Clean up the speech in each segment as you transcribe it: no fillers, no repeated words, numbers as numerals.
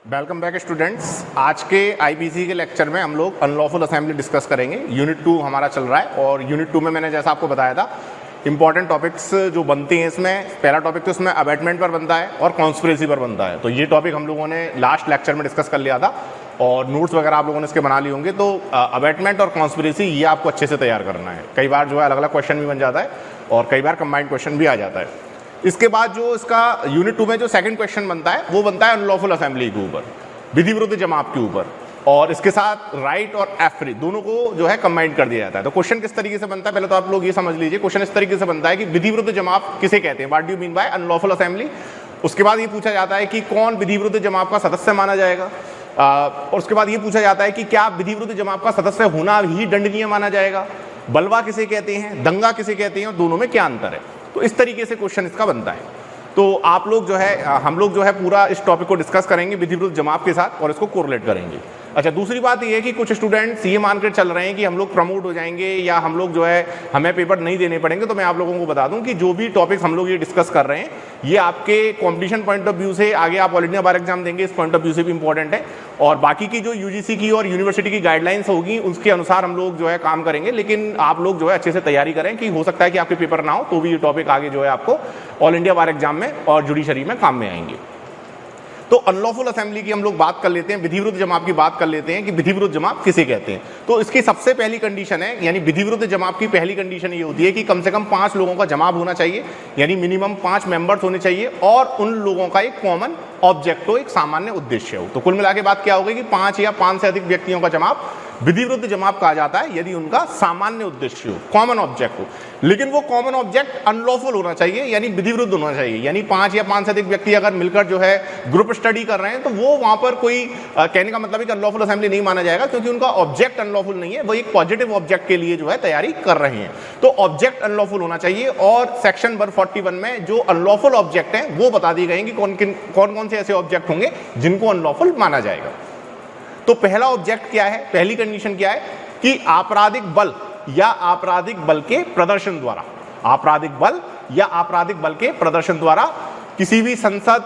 Welcome back students. आज के IPC के लेक्चर में हम लोग अनलॉफुल असेंबली डिस्कस करेंगे। यूनिट 2 हमारा चल रहा है और यूनिट 2 में मैंने जैसा आपको बताया था इंपॉर्टेंट टॉपिक्स जो बनते हैं इसमें पहला टॉपिक तो इसमें अबैटमेंट पर बनता है और कॉन्स्पिरेसी पर बनता है। तो ये टॉपिक हम लोगों ने लास्ट लेक्चर में डिस्कस कर लिया था और नोट्स वगैरह आप लोगों ने इसके बना लिए होंगे। तो अबैटमेंट और कॉन्स्पिरेसी ये आपको अच्छे से तैयार करना है। कई बार जो है अलग अलग क्वेश्चन भी बन जाता है और कई बार कंबाइंड क्वेश्चन भी आ जाता है। इसके बाद जो इसका यूनिट 2 में जो सेकंड क्वेश्चन बनता है वो बनता है अनलॉफुल असेंबली के ऊपर, विधि विरुद्ध जमात के ऊपर, और इसके साथ राइट और एफ्री दोनों को जो है कंबाइन कर दिया जाता है। तो क्वेश्चन किस तरीके से बनता है पहले तो आप लोग ये समझ लीजिए। क्वेश्चन इस तरीके से बनता है कि विधि विरुद्ध जमात किसे कहते हैं, what do you mean by unlawful assembly. उसके बाद ये पूछा जाता है कि कौन विधि विरुद्ध जमात का सदस्य माना जाएगा, और उसके बाद ये पूछा जाता है कि क्या विधि विरुद्ध जमात का सदस्य होना ही दंडनीय माना जाएगा, बलवा किसे कहते हैं, दंगा किसे कहते हैं और दोनों में क्या अंतर है। तो इस तरीके से क्वेश्चन इसका बनता है। तो आप लोग जो है हम लोग जो है पूरा इस टॉपिक को डिस्कस करेंगे विधि विरुद्ध जमात के साथ और इसको कोरिलेट करेंगे। अच्छा, दूसरी बात ये है कि कुछ स्टूडेंट्स ये मानकर चल रहे हैं कि हम लोग प्रमोट हो जाएंगे या हम लोग जो है हमें पेपर नहीं देने पड़ेंगे। तो मैं आप लोगों को बता दूं कि जो भी टॉपिक्स हम लोग ये डिस्कस कर रहे हैं ये आपके कंपटीशन पॉइंट ऑफ व्यू से, आगे आप ऑल इंडिया बार एग्जाम देंगे इस पॉइंट ऑफ व्यू से भी इंपॉर्टेंट है, और बाकी की जो यूजीसी की और यूनिवर्सिटी की गाइडलाइंस होगी उसके अनुसार हम लोग जो है काम करेंगे। लेकिन आप लोग जो है अच्छे से तैयारी करें कि हो सकता है कि आपके पेपर ना हो तो भी ये टॉपिक आगे जो है आपको ऑल इंडिया बार एग्जाम में और जुडिशरी में काम में आएंगे। तो अनलॉफुल असेंबली की हम लोग बात कर लेते हैं, विधि विरुद्ध जमात की बात कर लेते हैं कि विधि विरुद्ध जमात किसे कहते हैं। तो इसकी सबसे पहली कंडीशन है, यानी विधि विरुद्ध जमात की पहली कंडीशन ये होती है कि कम से कम 5 लोगों का जमात होना चाहिए, यानी मिनिमम 5 मेंबर्स होने चाहिए और उन लोगों का एक कॉमन ऑब्जेक्ट हो, एक सामान्य उद्देश्य हो। तो कुल मिला के बात क्या होगी कि 5 या 5 से अधिक व्यक्तियों का जमात विधि विरुद्ध जमात कहा जाता है यदि उनका सामान्य उद्देश्य हो, कॉमन ऑब्जेक्ट हो। लेकिन वो कॉमन ऑब्जेक्ट अनलॉफुल होना चाहिए, यानी विधि विरुद्ध होना चाहिए। यानी 5 या 5 से अधिक व्यक्ति अगर मिलकर जो है ग्रुप स्टडी कर रहे हैं तो वो वहां पर कोई कहने का मतलब है कि अनलॉफुल असेंबली नहीं माना जाएगा, क्योंकि उनका ऑब्जेक्ट अनलॉफुल नहीं है, वो एक पॉजिटिव ऑब्जेक्ट के लिए जो है तैयारी कर रहे हैं। तो ऑब्जेक्ट अनलॉफुल होना चाहिए और सेक्शन 141 में जो अनलॉफुल ऑब्जेक्ट है वो बता दिए गए हैं कि कौन कौन से ऐसे ऑब्जेक्ट होंगे जिनको अनलॉफुल माना जाएगा। तो पहला ऑब्जेक्ट क्या है, पहली कंडीशन क्या है कि आपराधिक बल या आपराधिक बल के प्रदर्शन द्वारा, आपराधिक बल या आपराधिक बल के प्रदर्शन द्वारा किसी भी संसद,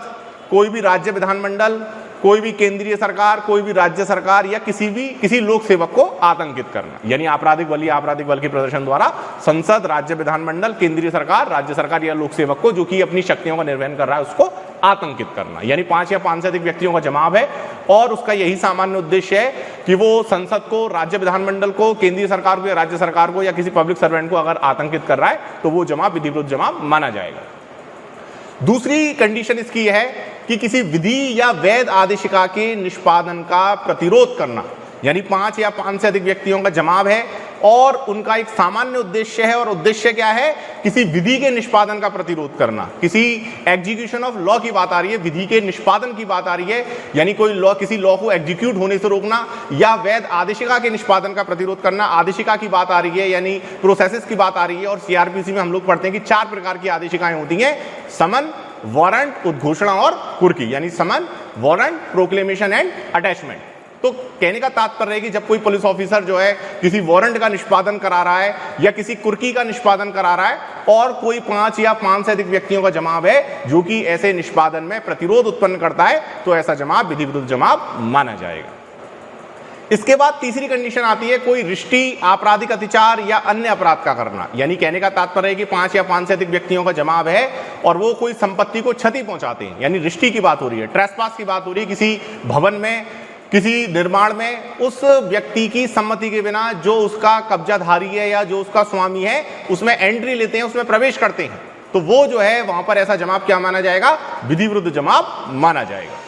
कोई भी राज्य विधानमंडल, कोई भी केंद्रीय सरकार, कोई भी राज्य सरकार या किसी लोक सेवक को आतंकित करना। यानी आपराधिक बल या आपराधिक बल के प्रदर्शन द्वारा संसद, राज्य विधानमंडल, केंद्रीय सरकार, राज्य सरकार या लोक सेवक को जो कि अपनी शक्तियों का निर्वहन कर रहा है उसको आतंकित करना। यानी 5 या 5 से अधिक व्यक्तियों का जमाव है और उसका यही सामान्य उद्देश्य है कि वो संसद को, राज्य विधानमंडल को, केंद्रीय सरकार को या राज्य सरकार को या किसी पब्लिक सर्वेंट को अगर आतंकित कर रहा है तो वो जमाव विधि विरुद्ध जमाव माना जाएगा। दूसरी कंडीशन इसकी है कि किसी विधि या वैध आदेशिका के निष्पादन का प्रतिरोध करना। यानी 5 या 5 से अधिक व्यक्तियों का जमाव है और उनका एक सामान्य उद्देश्य है, और उद्देश्य क्या है, किसी विधि के निष्पादन का प्रतिरोध करना। किसी एग्जीक्यूशन ऑफ लॉ की बात आ रही है, विधि के निष्पादन की बात आ रही है, यानी कोई लॉ, किसी लॉ को एग्जीक्यूट होने से रोकना या वैध आदेशिका के निष्पादन का प्रतिरोध करना। आदेशिका की बात आ रही है यानी प्रोसेसेस की बात आ रही है, और सीआरपीसी में हम लोग पढ़ते हैं कि 4 प्रकार की आदेशिकाएं होती हैं, समन, वारंट, उद्घोषणा और कुर्की। यानी समन, वारंट, प्रोक्लेमेशन एंड अटैचमेंट। तो कहने का तात्पर्य है कि जब कोई पुलिस ऑफिसर जो है किसी वारंट का निष्पादन करा रहा है या किसी कुर्की का निष्पादन करा रहा है और कोई 5 या 5 से अधिक व्यक्तियों का जमाव है जो कि ऐसे निष्पादन में प्रतिरोध उत्पन्न करता है, तो ऐसा जमाव विधि विरुद्ध जमाव माना जाएगा। इसके बाद तीसरी कंडीशन आती है कोई रिष्टि, आपराधिक अत्याचार या अन्य अपराध का करना। यानी कहने का तात्पर्य है कि 5 या 5 से अधिक व्यक्तियों का जमाव है और वो कोई संपत्ति को क्षति पहुंचाते हैं, यानी रिष्टि की बात हो रही है, ट्रेसपास की बात हो रही है। किसी भवन में, किसी निर्माण में उस व्यक्ति की सम्मति के बिना जो उसका कब्जाधारी है या जो उसका स्वामी है उसमें एंट्री लेते हैं, उसमें प्रवेश करते हैं, तो वो जो है वहां पर ऐसा जमाव क्या माना जाएगा, विधि विरुद्ध जमाव माना जाएगा।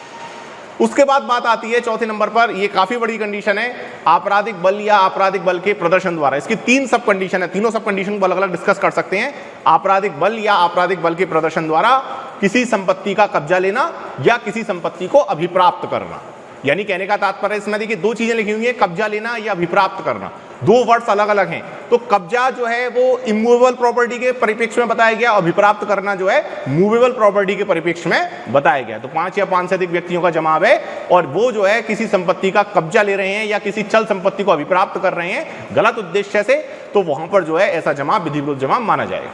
उसके बाद बात आती है चौथे नंबर पर, ये काफी बड़ी कंडीशन है, आपराधिक बल या आपराधिक बल के प्रदर्शन द्वारा। इसकी 3 सब कंडीशन है, तीनों सब कंडीशन को अलग अलग डिस्कस कर सकते हैं। आपराधिक बल या आपराधिक बल के प्रदर्शन द्वारा किसी संपत्ति का कब्जा लेना या किसी संपत्ति को अभिप्राप्त करना। यानी कहने का तात्पर्य इसमें देखिए 2 चीजें लिखी हुई है, कब्जा लेना या अभिप्राप्त करना, 2 वर्ड्स अलग अलग हैं। तो कब्जा जो है वो इमूवेबल प्रॉपर्टी के परिप्रेक्ष्य में बताया गया, अभिप्राप्त करना जो है मूवेबल प्रॉपर्टी के परिप्रेक्ष्य में बताया गया। तो 5 या 5 से अधिक व्यक्तियों का जमाव है और वो जो है किसी संपत्ति का कब्जा ले रहे हैं या किसी चल संपत्ति को अभिप्राप्त कर रहे हैं गलत उद्देश्य से, तो वहां पर जो है ऐसा जमाव विधि विरुद्ध जमाव माना जाएगा।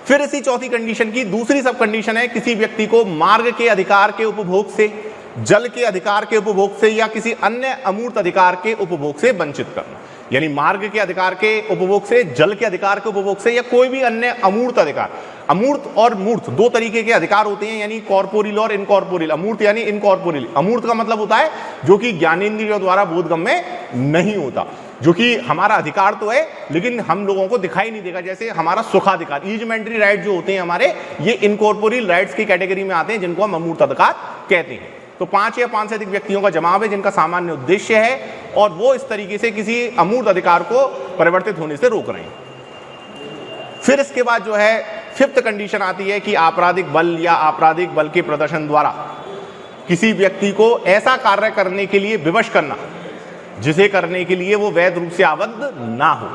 फिर इसी चौथी कंडीशन की दूसरी सब कंडीशन है किसी व्यक्ति को मार्ग के अधिकार के उपभोग से जल के अधिकार के उपभोग से या किसी अन्य अमूर्त अधिकार के उपभोग से वंचित करना। यानी मार्ग के अधिकार के उपभोग से, जल के अधिकार के उपभोग से या कोई भी अन्य अमूर्त अधिकार। अमूर्त और मूर्त दो तरीके के अधिकार होते हैं, यानी कॉर्पोरिल और इनकॉर्पोरिल। अमूर्त यानी इनकॉर्पोरिल। अमूर्त का मतलब होता है जो कि ज्ञानेंद्रियों द्वारा बोधगम्य नहीं होता, जो कि हमारा अधिकार तो है लेकिन हम लोगों को दिखाई नहीं देगा, जैसे हमारा सुखाधिकार, ईजमेंटरी राइट जो होते हैं हमारे, ये इनकॉर्पोरिल राइट्स की कैटेगरी में आते हैं, जिनको हम अमूर्त अधिकार कहते हैं। तो 5 या 5 से अधिक व्यक्तियों का जमाव है जिनका सामान्य उद्देश्य है और वो इस तरीके से किसी अमूर्त अधिकार को परिवर्तित होने से रोक रहे हैं। फिर इसके बाद जो है 5th कंडीशन आती है कि आपराधिक बल या आपराधिक बल के प्रदर्शन द्वारा किसी व्यक्ति को ऐसा कार्य करने के लिए विवश करना जिसे करने के लिए वो वैध रूप से आबद्ध ना हो,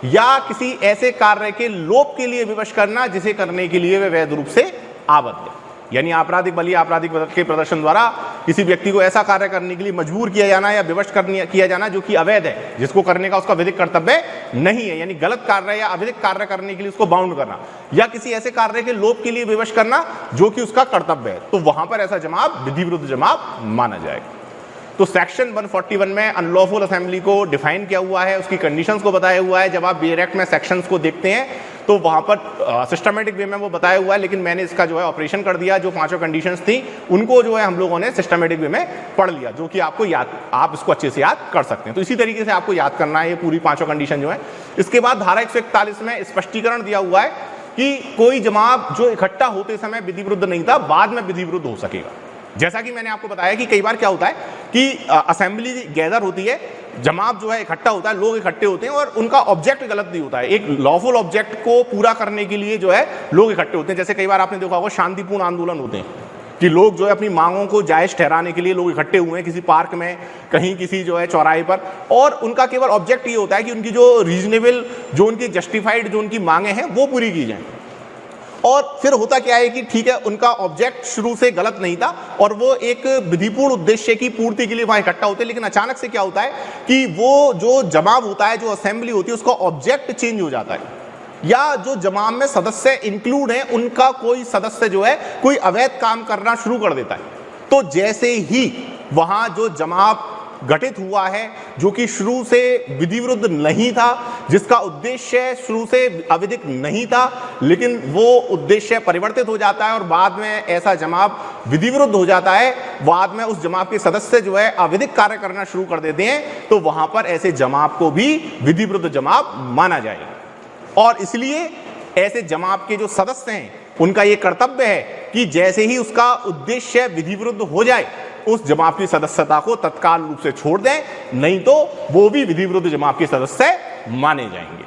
या किसी ऐसे कार्य के लोप के लिए विवश करना जिसे करने के लिए वे वैध रूप से आबद्ध है। यानी आपराधिक बल या आपराधिक बल के प्रदर्शन द्वारा किसी व्यक्ति को ऐसा कार्य करने के लिए मजबूर किया जाना या विवश किया जाना जो कि अवैध है, जिसको करने का उसका विधिक कर्तव्य नहीं है, यानी गलत कार्य या अविधिक कार्य करने के लिए उसको बाउंड करना, या किसी ऐसे कार्य के लोप के लिए विवश करना जो कि उसका कर्तव्य है, तो वहां पर ऐसा जमाव विधि विरुद्ध जमाव माना जाएगा। तो सेक्शन 141 में अनलॉफुल असेंबली को डिफाइन किया हुआ है, उसकी कंडीशंस को बताया हुआ है। जब आप बियर एक्ट में सेक्शंस को देखते हैं तो वहां पर सिस्टमेटिक वे में वो बताया हुआ है, लेकिन मैंने इसका जो है ऑपरेशन कर दिया। जो 5 कंडीशंस थी उनको जो है हम लोगों ने सिस्टमेटिक वे में पढ़ लिया, जो कि आपको याद, आप इसको अच्छे से याद कर सकते हैं। तो इसी तरीके से आपको याद करना है ये पूरी 5 कंडीशन जो है। इसके बाद धारा 141 में स्पष्टीकरण दिया हुआ है कि कोई जमाव जो इकट्ठा होते समय विधि विरुद्ध नहीं था, बाद में विधि विरुद्ध हो सकेगा। जैसा कि मैंने आपको बताया कि कई बार क्या होता है कि असेंबली गैदर होती है, जमाव जो है इकट्ठा होता है, लोग इकट्ठे होते हैं और उनका ऑब्जेक्ट गलत नहीं होता है। एक लॉफुल ऑब्जेक्ट को पूरा करने के लिए जो है लोग इकट्ठे होते हैं। जैसे कई बार आपने देखा होगा शांतिपूर्ण आंदोलन होते हैं कि लोग जो है अपनी मांगों को जायज ठहराने के लिए लोग इकट्ठे हुए हैं किसी पार्क में, कहीं किसी जो है चौराहे पर, और उनका केवल ऑब्जेक्ट ये होता है कि उनकी जो रीजनेबल, जो उनकी जस्टिफाइड जो उनकी मांगे हैं वो पूरी की जाएं। और फिर होता क्या है कि ठीक है, उनका ऑब्जेक्ट शुरू से गलत नहीं था और वो एक विधिपूर्ण उद्देश्य की पूर्ति के लिए वहां इकट्ठा होते हैं, लेकिन अचानक से क्या होता है कि वो जो जमाव होता है, जो असेंबली होती है, उसका ऑब्जेक्ट चेंज हो जाता है, या जो जमाव में सदस्य इंक्लूड हैं उनका कोई सदस्य जो है कोई अवैध काम करना शुरू कर देता है। तो जैसे ही वहां जो जमाव गठित हुआ है, जो कि शुरू से विधि विरुद्ध नहीं था, जिसका उद्देश्य शुरू से अविधिक नहीं था, लेकिन वो उद्देश्य परिवर्तित हो जाता है और बाद में ऐसा जमाव विधि विरुद्ध हो जाता है, बाद में उस जमाव के सदस्य जो है अविधिक कार्य करना शुरू कर देते हैं, तो वहां पर ऐसे जमाव को भी विधि विरुद्ध जमाव माना जाएगा। और इसलिए ऐसे जमाव के जो सदस्य हैं उनका यह कर्तव्य है कि जैसे ही उसका उद्देश्य विधि विरुद्ध हो जाए उस जमाव की सदस्यता को तत्काल रूप से छोड़ दें, नहीं तो वो भी विधि विरुद्ध जमाव के सदस्य माने जाएंगे।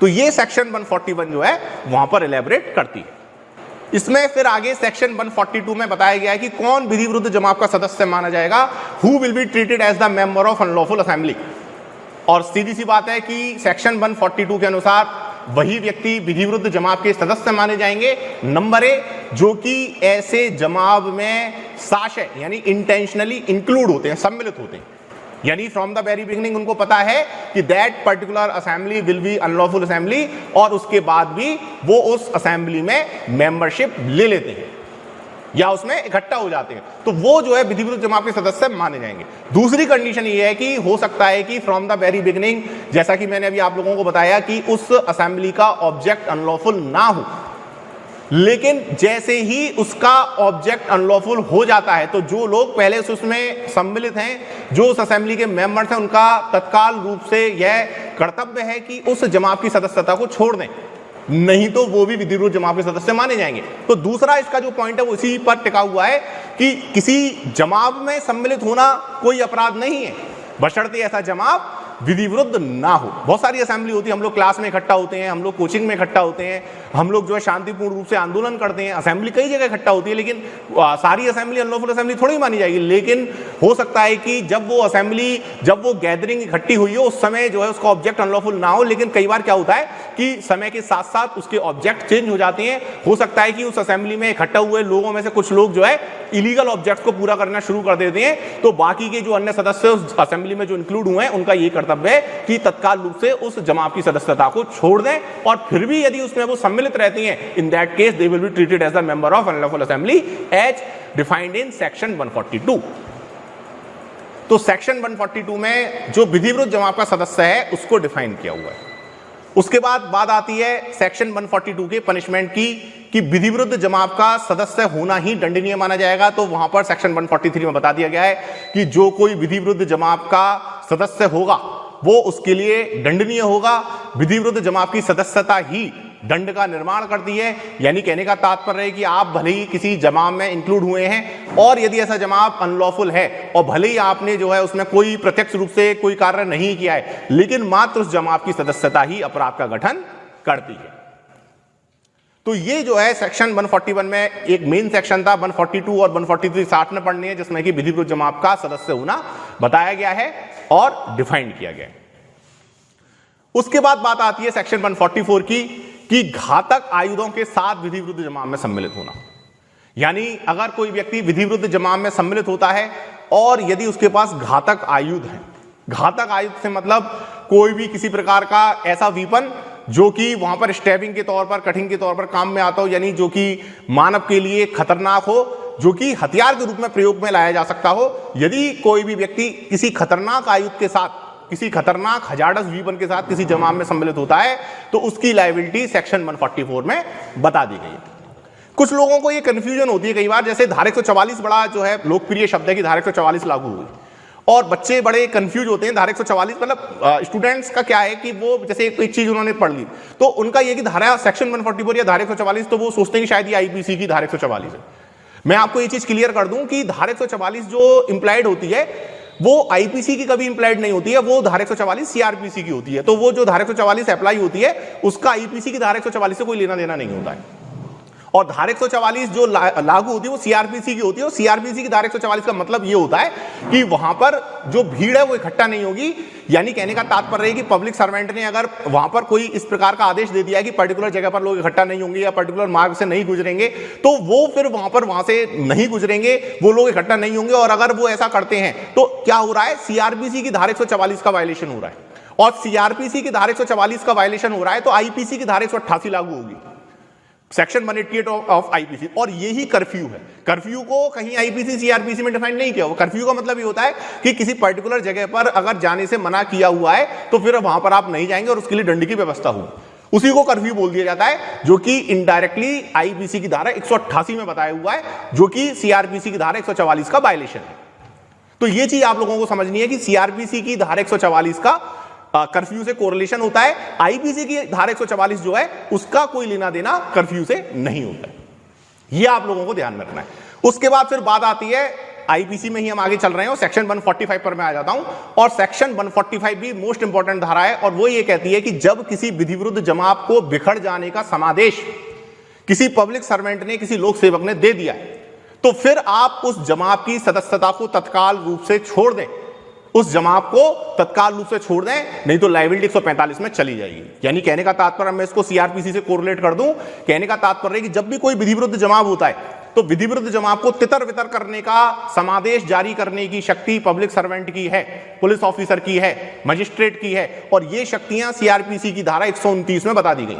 तो ये सेक्शन 141 जो है वहां पर एलैबोरेट करती है। इसमें फिर आगे सेक्शन 142 में बताया गया है कि कौन विधि विरुद्ध जमाव का सदस्य माना जाएगा, who will be treated as the member of unlawful assembly. और सीधी सी बात है कि सेक्शन 142 के अनुसार वही व्यक्ति विधि विरुद्ध जमाव के सदस्य माने जाएंगे, नंबर 1, जो कि ऐसे जमाव में साशय यानी इंटेंशनली इंक्लूड होते हैं, सम्मिलित होते हैं, यानी फ्रॉम द वेरी बिगिनिंग उनको पता है कि that particular assembly will be unlawful assembly, और उसके बाद भी वो उस असेंबली में मेंबरशिप ले लेते हैं या उसमें इकट्ठा हो जाते हैं, तो वो जो है विधि विरुद्ध जमाव के सदस्य माने जाएंगे। दूसरी कंडीशन ये है कि हो सकता है कि फ्रॉम द वेरी बिगिनिंग, जैसा कि मैंने अभी आप लोगों को बताया कि उस असेंबली का ऑब्जेक्ट अनलॉफुल ना हो, लेकिन जैसे ही उसका ऑब्जेक्ट अनलॉफुल हो जाता है तो जो लोग पहले से उसमें सम्मिलित हैं, जो उस असेंबली के मेंबर्स हैं, उनका तत्काल रूप से यह कर्तव्य है कि उस जमाव की सदस्यता को छोड़ दें, नहीं तो वो भी विधि विरुद्ध जमाव के सदस्य माने जाएंगे। तो दूसरा इसका जो पॉइंट है वो इसी पर टिका हुआ है कि किसी जमाव में सम्मिलित होना कोई अपराध नहीं है, बशर्ते ऐसा जमाव विधि विरुद्ध ना हो। बहुत सारी असेंबली होती है, हम लोग क्लास में इकट्ठा होते हैं, हम लोग कोचिंग में इकट्ठा होते हैं, हम लोग जो है शांतिपूर्ण रूप से आंदोलन करते हैं, असेंबली कई जगह इकट्ठा होती है, लेकिन सारी असेंबली अनलॉफुल असेंबली थोड़ी मानी जाएगी। लेकिन हो सकता है कि जब वो असेंबली, जब वो गैदरिंग इकट्ठी हुई हो उस समय जो है उसका ऑब्जेक्ट अनलॉफुल ना हो, लेकिन कई बार क्या होता है कि समय के साथ साथ उसके ऑब्जेक्ट चेंज हो जाते हैं। हो सकता है कि उस असेंबली में इकट्ठा हुए लोगों में से कुछ लोग जो है इलीगल ऑब्जेक्ट्स को पूरा करना शुरू कर देते हैं, तो बाकी के जो अन्य सदस्य उस असेंबली में जो इंक्लूड हुए हैं उनका ये कर्तव्य है कि तत्काल रूप से उस जमात की सदस्यता को छोड़ दें, और फिर भी यदि उसमें वो सम्मिलित रहती हैं, in that case they will be treated as the member of unlawful assembly as defined in section 142। तो सेक्शन 142 में जो विधि विरुद्ध जमात का सदस्य है उसको डिफाइन किया हुआ है। उसके बाद बात आती है सेक्शन 142 के पनिशमेंट की, कि विधि विरुद्ध जमात का सदस्य होना ही दंडनीय माना जाएगा। तो वहां पर सेक्शन 143 में बता दिया गया है कि जो कोई विधि विरुद्ध जमात का सदस्य होगा वो उसके लिए दंडनीय होगा। विधि विरुद्ध जमात की सदस्यता ही दंड का निर्माण करती है। यानी कहने का तात्पर्य है कि आप भले ही किसी जमात में इंक्लूड हुए हैं और यदि ऐसा जमात अनलॉफुल है और भले ही आपने जो है उसमें कोई प्रत्यक्ष रूप से कोई कार्य नहीं किया है, लेकिन मात्र उस जमात की सदस्यता ही अपराध का गठन करती है। तो ये जो है सेक्शन 141 में एक मेन सेक्शन था, 142 और 143 साथ में पढ़नी है, जिसमें कि विधि विरुद्ध जमात का सदस्य होना बताया गया है और डिफाइंड किया गया है। उसके बाद बात आती है सेक्शन 144 की, कि घातक आयुधों के साथ विधि विरुद्ध जमात में सम्मिलित होना। यानी अगर कोई व्यक्ति विधि विरुद्ध जमात में सम्मिलित होता है और यदि उसके पास घातक आयुध है, घातक आयुध से मतलब कोई भी किसी प्रकार का ऐसा वीपन जो कि वहां पर स्टैबिंग के तौर पर, कठिन के तौर पर काम में आता हो, यानी जो कि मानव के लिए खतरनाक हो, जो कि हथियार के रूप में प्रयोग में लाया जा सकता हो। यदि कोई भी व्यक्ति किसी खतरनाक आयुध के साथ, किसी खतरनाक हजार्डस वीपन के साथ किसी जमात में सम्मिलित होता है तो उसकी लायबिलिटी सेक्शन 144 में बता दी गई है। कुछ लोगों को ये कंफ्यूजन होती है कई बार, जैसे धारा 144 बड़ा जो है लोकप्रिय शब्द है कि धारा 144 लागू हुई, और बच्चे बड़े कंफ्यूज होते हैं। धारा 144 मतलब स्टूडेंट्स का क्या है कि वो जैसे एक चीज उन्होंने पढ़ ली तो उनका ये कि धारा सेक्शन 144 या धारा 144, तो वो सोचते हैं कि शायद ये आईपीसी की धारा 144 है। मैं आपको ये चीज क्लियर कर दूं कि धारा 144 जो इंप्लाइड होती है वो आईपीसी की कभी इंप्लाइड नहीं होती है, वो धारा 144 सीआरपीसी की होती है। तो वो जो धारा 144 अप्लाई होती है उसका आईपीसी की धारा 144 से कोई लेना देना नहीं होता है। और धारा 144 जो लागू होती है वो सीआरपीसी की होती है, और सीआरपीसी की धारा 144 का मतलब ये होता है कि वहां पर जो भीड़ है वो इकट्ठा नहीं होगी। यानी कहने का तात्पर्य है कि पब्लिक सर्वेंट ने अगर वहां पर कोई इस प्रकार का आदेश दे दिया है कि पर्टिकुलर जगह पर लोग इकट्ठा नहीं होंगे या पर्टिकुलर मार्ग से नहीं गुजरेंगे, तो वो फिर वहां से नहीं गुजरेंगे, वो लोग इकट्ठा नहीं होंगे। और अगर वो ऐसा करते हैं तो क्या हो रहा है, सीआरपीसी की धारा 144 का वायलेशन हो रहा है, और सीआरपीसी की धारा 144 का वायलेशन हो रहा है तो आईपीसी की धारा 188 लागू होगी, सेक्शन 188 ऑफ आईपीसी। और यही कर्फ्यू है। कर्फ्यू को कहीं आईपीसी सीआरपीसी में डिफाइन नहीं किया हुआ। कर्फ्यू का मतलब ये होता है कि किसी पर्टिकुलर जगह पर अगर जाने से मना किया हुआ है तो फिर वहां पर आप नहीं जाएंगे और उसके लिए दंड की व्यवस्था होगी, उसी को कर्फ्यू बोल दिया जाता है, जो कि इनडायरेक्टली आईपीसी की धारा 188 में बताया हुआ है, जो कि सीआरपीसी की धारा 144 का वायलेशन है। तो ये चीज आप लोगों को समझनी है कि सीआरपीसी की धारा 144 का कर्फ्यू से कोरिलेशन होता है, आईपीसी की धारा 144 जो है उसका कोई लेना देना कर्फ्यू से नहीं होता है। यह आप लोगों को ध्यान में रखना है। उसके बाद फिर बात आती है, आईपीसी में ही हम आगे चल रहे हैं और सेक्शन 145 पर मैं आ जाता हूं। और सेक्शन 145 भी मोस्ट इंपॉर्टेंट धारा है, और वो ये कहती है कि जब किसी विधि विरुद्ध जमात को बिखर जाने का समादेश किसी पब्लिक सर्वेंट ने, किसी लोक सेवक ने दे दिया है, तो फिर आप उस जमात की सदस्यता को तत्काल रूप से छोड़ दें, उस जमात को तत्काल रूप से छोड़ दें, नहीं तो लायबिलिटी 145 में चली जाएगी। यानी कहने का तात्पर्य, मैं इसको सीआरपीसी से कोरिलेट कर दूं, कहने का तात्पर्य है कि जब भी कोई विधि विरुद्ध जमात होता है तो विधि विरुद्ध जमात को तितर बितर करने का समादेश जारी करने की शक्ति पब्लिक सर्वेंट की है, पुलिस ऑफिसर की है, मजिस्ट्रेट की है, और ये शक्तियां सीआरपीसी की धारा 129 में बता दी गई।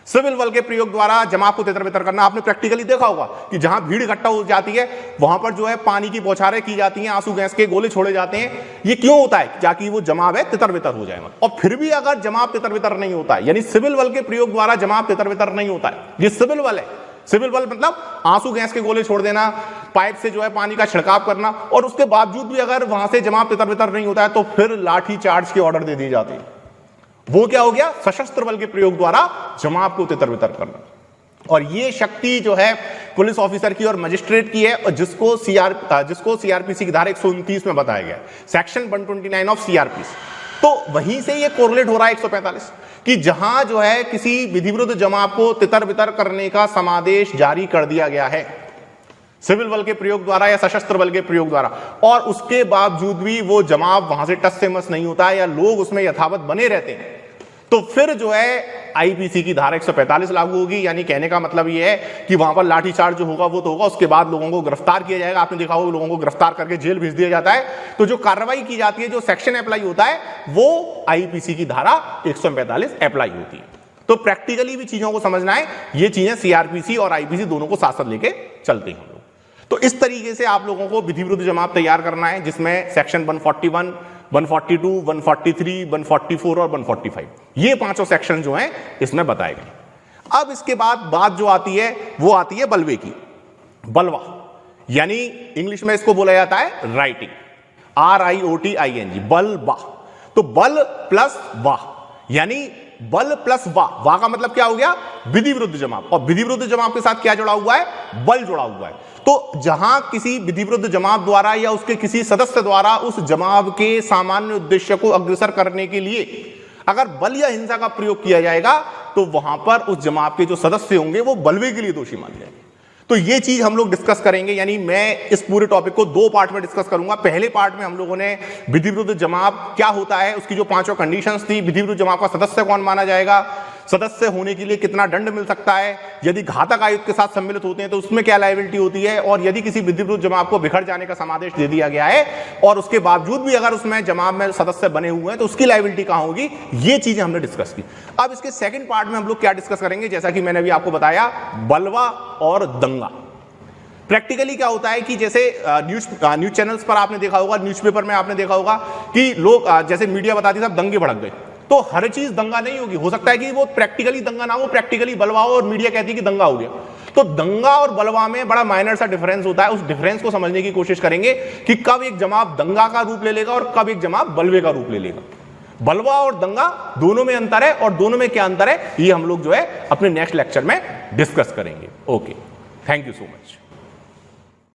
सिविल बल के प्रयोग द्वारा जमात को तितर बितर करना, आपने प्रैक्टिकली देखा होगा कि जहां भीड़ इकट्ठा हो जाती है वहां पर जो है पानी की बौछारें की जाती हैं, आंसू गैस के गोले छोड़े जाते हैं। ये क्यों होता है? ताकि वो जमात है तितर बितर हो जाए। और फिर भी अगर जमात तितर बितर नहीं होता है, यानी सिविल बल के प्रयोग द्वारा जमात तितर बितर नहीं होता है, ये सिविल बल है। सिविल बल मतलब आंसू गैस के गोले छोड़ देना, पाइप से जो है पानी का छिड़काव करना, और उसके बावजूद भी अगर वहां से जमात तितर बितर नहीं होता है तो फिर लाठी चार्ज के ऑर्डर दे दिए जाते हैं। वो क्या हो गया? सशस्त्र बल के प्रयोग द्वारा जमात को तितर बितर करना। और ये शक्ति जो है पुलिस ऑफिसर की और मजिस्ट्रेट की है, और जिसको सीआरपीसी की धारा 129 में बताया गया, सेक्शन 129 ऑफ सीआरपीसी। तो वहीं से ये कोरिलेट हो रहा है 145 कि जहां जो है किसी विधि विरुद्ध जमात को तितर बितर करने का समादेश जारी कर दिया गया है सिविल बल के प्रयोग द्वारा या सशस्त्र बल के प्रयोग द्वारा, और उसके बावजूद भी वो जमात वहां से टस से मस नहीं होता है या लोग उसमें यथावत बने रहते हैं, तो फिर जो है आईपीसी की धारा 145 लागू होगी। यानी कहने का मतलब ये है कि वहां पर लाठीचार्ज जो होगा वो तो होगा, उसके बाद लोगों को गिरफ्तार किया जाएगा। आपने देखा होगा लोगों को गिरफ्तार करके जेल भेज दिया जाता है। तो जो कार्रवाई की जाती है, जो सेक्शन अप्लाई होता है, वो आईपीसी की धारा 145 अप्लाई होती है। तो प्रैक्टिकली भी चीजों को समझना है, ये चीजें सीआरपीसी और आईपीसी दोनों को साथ साथ लेके चलते हैं हम लोग। तो इस तरीके से आप लोगों को विधि विरुद्ध जमात तैयार करना है, जिसमें सेक्शन 141, 142, 143, 144 और 145 ये पांचों सेक्शन जो हैं इसमें बताए गए। अब इसके बाद बात जो आती है वो आती है बलवे की। बलवा यानी इंग्लिश में इसको बोला जाता है राइटिंग, RIOTING, बलवा। तो बल प्लस वाह यानी बल प्लस वाह। वाह का मतलब क्या हो गया? विधि विरुद्ध जमात। और विधि विरुद्ध जमात के साथ क्या जुड़ा हुआ है? बल जुड़ा हुआ है। तो जहां किसी विधि विरुद्ध जमात द्वारा या उसके किसी सदस्य द्वारा उस जमात के सामान्य उद्देश्य को अग्रसर करने के लिए अगर बल या हिंसा का प्रयोग किया जाएगा तो वहां पर उस जमात के जो सदस्य होंगे वो बलवे के लिए दोषी माने जाएंगे। तो ये चीज हम लोग डिस्कस करेंगे। यानी मैं इस पूरे टॉपिक को दो पार्ट में डिस्कस करूंगा। पहले पार्ट में हम लोगों ने विधि विरुद्ध जमात क्या होता है, उसकी जो पांचों कंडीशंस थी, विधि विरुद्ध जमात का सदस्य कौन माना जाएगा, सदस्य होने के लिए कितना दंड मिल सकता है, यदि घातक आयुक्त के साथ सम्मिलित होते हैं तो उसमें क्या लायबिलिटी होती है, और यदि किसी विधि विरुद्ध जमात को बिखर जाने का समादेश दे दिया गया है और उसके बावजूद भी अगर उसमें जमात में सदस्य बने हुए हैं तो उसकी लायबिलिटी कहां होगी, ये चीजें हमने डिस्कस की। अब इसके सेकंड पार्ट में हम लोग क्या डिस्कस करेंगे, जैसा कि मैंने अभी आपको बताया, बलवा और दंगा। प्रैक्टिकली क्या होता है कि जैसे न्यूज चैनल्स पर आपने देखा होगा, न्यूज़पेपर में आपने देखा होगा कि लोग जैसे मीडिया बताती है साहब दंगे भड़क गए, तो हर चीज दंगा नहीं होगी। हो सकता है कि वो प्रैक्टिकली दंगा ना हो, प्रैक्टिकली बलवा हो और मीडिया कहती है कि दंगा हो गया। तो दंगा और बलवा में बड़ा माइनर सा डिफरेंस होता है। उस डिफरेंस को समझने की कोशिश करेंगे कि कब एक जमात दंगा का रूप ले लेगा और कब एक जमात बलवे का रूप ले लेगा। बलवा और दंगा दोनों में अंतर है, और दोनों में क्या अंतर है ये हम लोग जो है अपने नेक्स्ट लेक्चर में डिस्कस करेंगे। Okay, thank you so much.